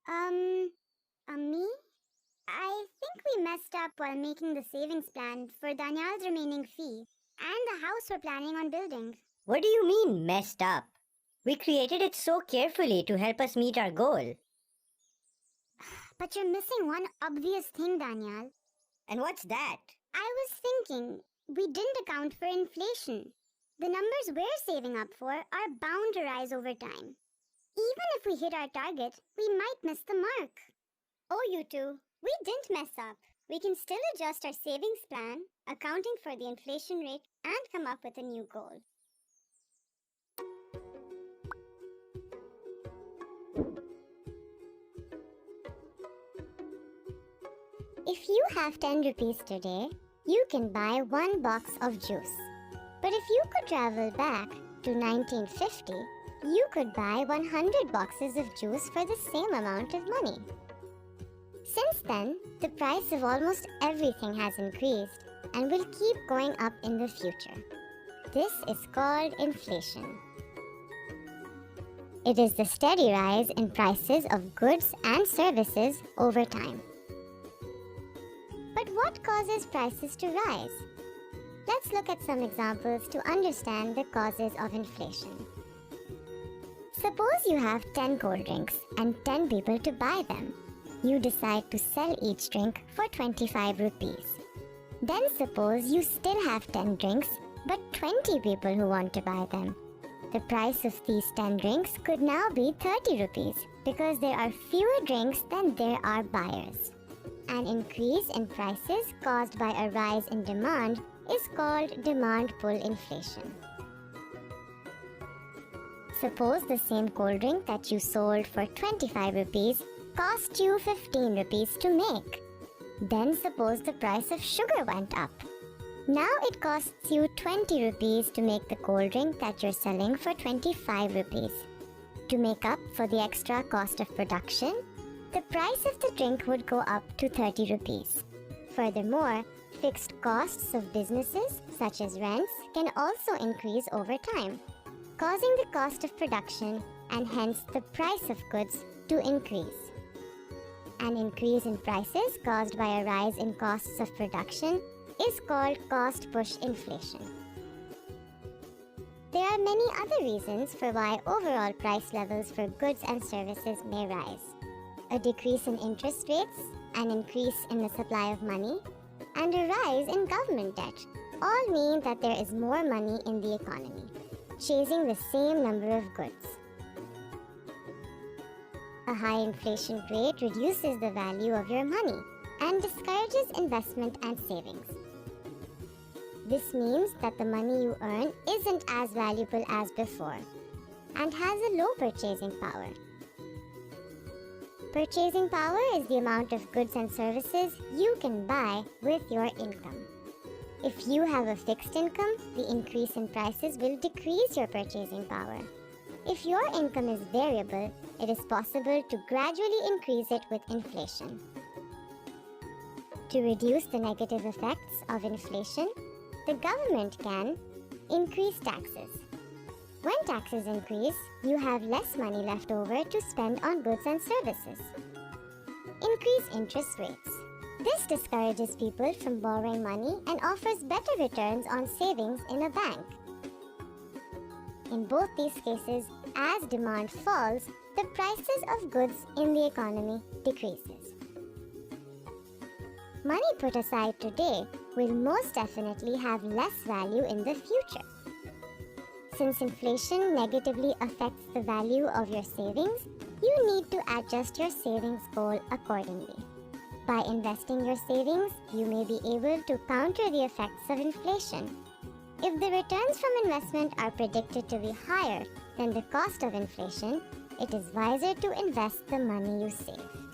Um, me? I think we messed up while making the savings plan for Daniel's remaining fee and the house we're planning on building. What do you mean, messed up? We created it so carefully to help us meet our goal. But you're missing one obvious thing, Daniel. And what's that? I was thinking, we didn't account for inflation. The numbers we're saving up for are bound to rise over time. Even if we hit our target, we might miss the mark. Oh, you two, we didn't mess up. We can still adjust our savings plan, accounting for the inflation rate, and come up with a new goal. If you have 10 rupees today, you can buy one box of juice. But if you could travel back to 1950, you could buy 100 boxes of juice for the same amount of money. Since then, the price of almost everything has increased and will keep going up in the future. This is called inflation. It is the steady rise in prices of goods and services over time. But what causes prices to rise? Let's look at some examples to understand the causes of inflation. Suppose you have 10 cold drinks and 10 people to buy them. You decide to sell each drink for 25 rupees. Then suppose you still have 10 drinks but 20 people who want to buy them. The price of these 10 drinks could now be 30 rupees because there are fewer drinks than there are buyers. An increase in prices caused by a rise in demand is called demand pull inflation. Suppose the same cold drink that you sold for 25 rupees cost you 15 rupees to make. Then suppose the price of sugar went up. Now it costs you 20 rupees to make the cold drink that you're selling for 25 rupees. To make up for the extra cost of production, the price of the drink would go up to 30 rupees. Furthermore, fixed costs of businesses, such as rents, can also increase over time, causing the cost of production and hence the price of goods to increase. An increase in prices caused by a rise in costs of production is called cost push inflation. There are many other reasons for why overall price levels for goods and services may rise. A decrease in interest rates, an increase in the supply of money, and a rise in government debt all mean that there is more money in the economy, chasing the same number of goods. A high inflation rate reduces the value of your money and discourages investment and savings. This means that the money you earn isn't as valuable as before and has a low purchasing power. Purchasing power is the amount of goods and services you can buy with your income. If you have a fixed income, the increase in prices will decrease your purchasing power. If your income is variable, it is possible to gradually increase it with inflation. To reduce the negative effects of inflation, the government can increase taxes. When taxes increase, you have less money left over to spend on goods and services. Increase interest rates. This discourages people from borrowing money and offers better returns on savings in a bank. In both these cases, as demand falls, the prices of goods in the economy decreases. Money put aside today will most definitely have less value in the future. Since inflation negatively affects the value of your savings, you need to adjust your savings goal accordingly. By investing your savings, you may be able to counter the effects of inflation. If the returns from investment are predicted to be higher than the cost of inflation, it is wiser to invest the money you save.